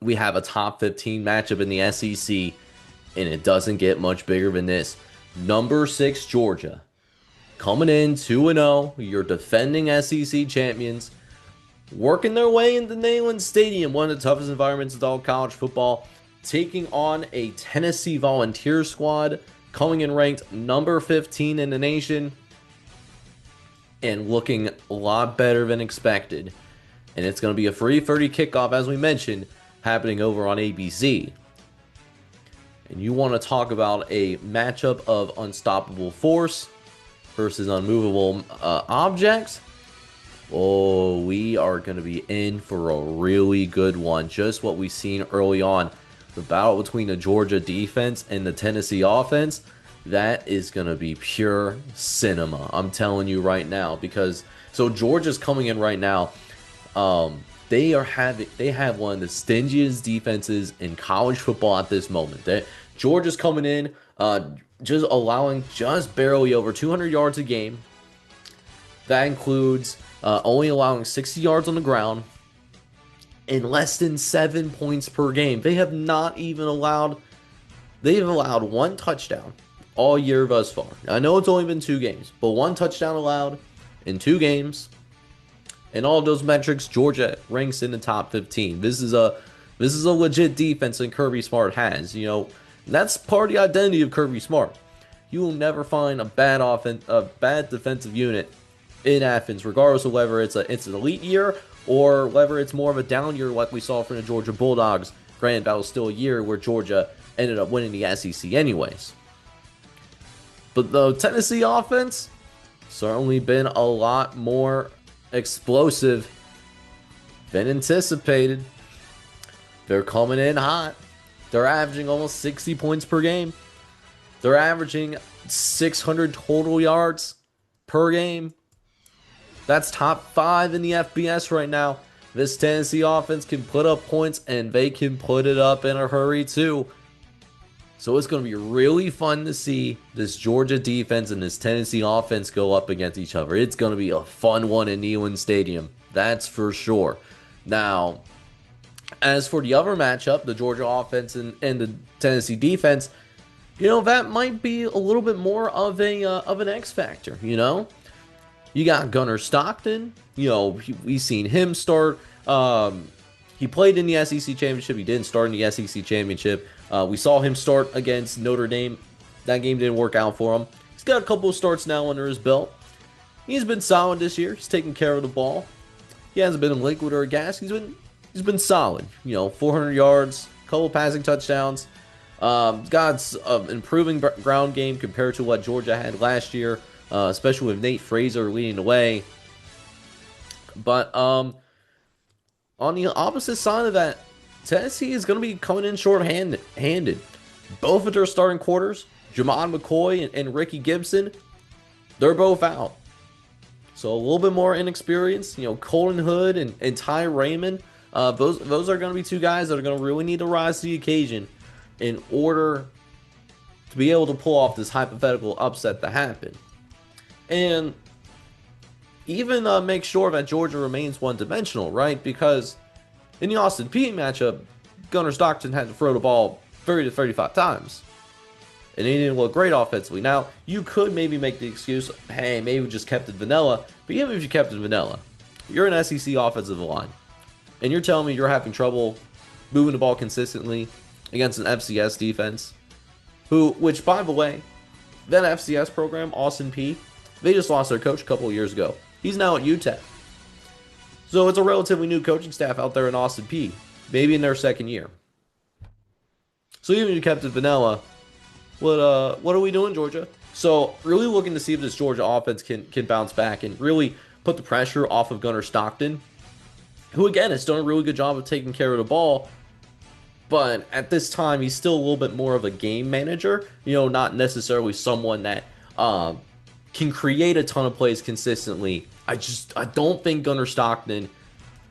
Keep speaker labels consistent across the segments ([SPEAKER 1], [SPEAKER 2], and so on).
[SPEAKER 1] we have a top 15 matchup in the SEC, and it doesn't get much bigger than this. Number 6 Georgia coming in 2-0, your defending SEC champions, working their way into Neyland Stadium, one of the toughest environments in all college football, taking on a Tennessee Volunteer squad, coming in ranked number 15 in the nation, and looking a lot better than expected. And it's going to be a 3:30 kickoff, as we mentioned, happening over on ABC. And you want to talk about a matchup of unstoppable force versus unmovable objects? Oh, we are going to be in for a really good one. Just what we've seen early on. The battle between the Georgia defense and the Tennessee offense, that is going to be pure cinema. I'm telling you right now. Because, so Georgia's coming in right now. They have one of the stingiest defenses in college football at this moment. Georgia's coming in, just allowing just barely over 200 yards a game. That includes only allowing 60 yards on the ground and less than 7 points per game. They've allowed one touchdown all year thus far. I know it's only been 2 games, but one touchdown allowed in 2 games. In all of those metrics, Georgia ranks in the top 15. This is a legit defense that Kirby Smart has. You know, that's part of the identity of Kirby Smart. You will never find a bad defensive unit in Athens, regardless of whether it's an elite year or whether it's more of a down year like we saw from the Georgia Bulldogs. Granted, that was still a year where Georgia ended up winning the SEC anyways. But the Tennessee offense certainly been a lot more explosive than anticipated. They're coming in hot. They're averaging almost 60 points per game. They're averaging 600 total yards per game. That's top 5 in the FBS right now. This Tennessee offense can put up points, and they can put it up in a hurry too. So it's going to be really fun to see this Georgia defense and this Tennessee offense go up against each other. It's going to be a fun one in Neyland Stadium. That's for sure. Now, as for the other matchup, the Georgia offense and the Tennessee defense, you know, that might be a little bit more of an X factor, you know? You got Gunnar Stockton. You know, we've seen him start. He played in the SEC Championship. He didn't start in the SEC Championship. We saw him start against Notre Dame. That game didn't work out for him. He's got a couple of starts now under his belt. He's been solid this year. He's taking care of the ball. He hasn't been in liquid or gas. He's been solid. You know, 400 yards, couple passing touchdowns. Got an improving ground game compared to what Georgia had last year, especially with Nate Fraser leading the way. But on the opposite side of that, Tennessee is going to be coming in short-handed. Both of their starting quarters, Jamon McCoy and Ricky Gibson, they're both out. So a little bit more inexperience. You know, Colton Hood and Ty Raymond, those are going to be 2 guys that are going to really need to rise to the occasion in order to be able to pull off this hypothetical upset to happen. And even make sure that Georgia remains one-dimensional, right? Because in the Austin Peay matchup, Gunnar Stockton had to throw the ball 30 to 35 times. And he didn't look great offensively. Now, you could maybe make the excuse, hey, maybe we just kept it vanilla. But even if you kept it vanilla, you're an SEC offensive line. And you're telling me you're having trouble moving the ball consistently against an FCS defense. Which, by the way, that FCS program, Austin Peay, they just lost their coach a couple of years ago. He's now at UTEP. So it's a relatively new coaching staff out there in Austin Peay. Maybe in their second year. So even if you kept it vanilla, what are we doing, Georgia? So really looking to see if this Georgia offense can bounce back and really put the pressure off of Gunnar Stockton, who again has done a really good job of taking care of the ball. But at this time, he's still a little bit more of a game manager. You know, not necessarily someone that can create a ton of plays consistently. I don't think Gunnar Stockton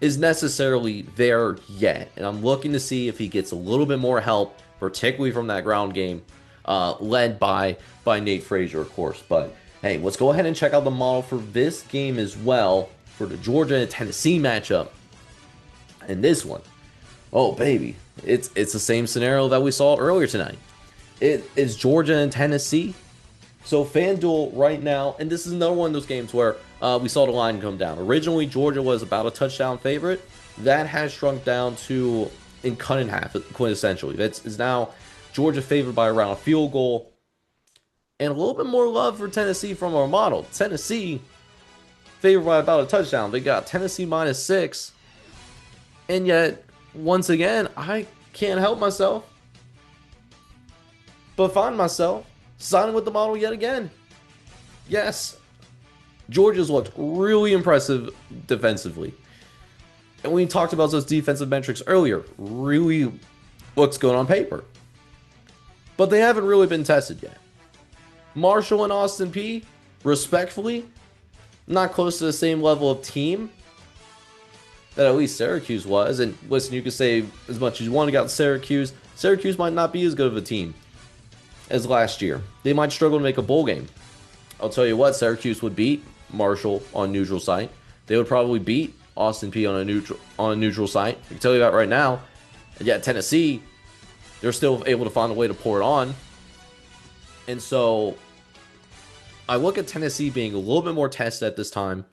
[SPEAKER 1] is necessarily there yet. And I'm looking to see if he gets a little bit more help, particularly from that ground game, led by Nate Fraser, of course. But hey, let's go ahead and check out the model for this game as well, for the Georgia and Tennessee matchup. And this one, Oh, baby. It's the same scenario that we saw earlier tonight. It is Georgia and Tennessee. So FanDuel right now, and this is another one of those games where we saw the line come down. Originally, Georgia was about a touchdown favorite. That has shrunk down to in cut in half, quintessentially. That's is now Georgia favored by around a field goal, and a little bit more love for Tennessee from our model. Tennessee favored by about a touchdown. They got Tennessee -6, and yet once again, I can't help myself but find myself signing with the model yet again. Yes, Georgia's looked really impressive defensively. And we talked about those defensive metrics earlier. Really looks good on paper. But they haven't really been tested yet. Marshall and Austin Peay, respectfully, not close to the same level of team that at least Syracuse was. And listen, you can say as much as you want about Syracuse. Syracuse might not be as good of a team as last year. They might struggle to make a bowl game. I'll tell you what, Syracuse would beat Marshall on neutral site. They would probably beat Austin Peay on a neutral site. I can tell you that right now. And yet Tennessee, they're still able to find a way to pour it on. And so I look at Tennessee being a little bit more tested at this time.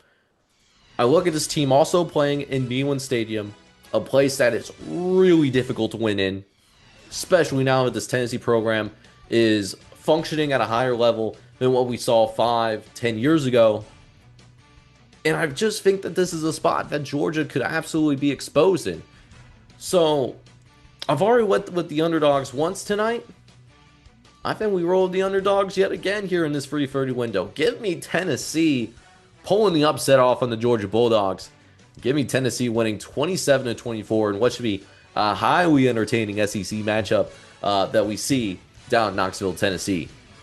[SPEAKER 1] I look at this team also playing in Neyland Stadium, a place that is really difficult to win in, especially now that this Tennessee program is functioning at a higher level than what we saw 5-10 years ago. And I just think that this is a spot that Georgia could absolutely be exposed in. So I've already went with the underdogs once tonight. I think we rolled the underdogs yet again here in this free 30 window. Give me Tennessee pulling the upset off on the Georgia Bulldogs. Give me Tennessee winning 27-24 in what should be a highly entertaining SEC matchup that we see down in Knoxville, Tennessee.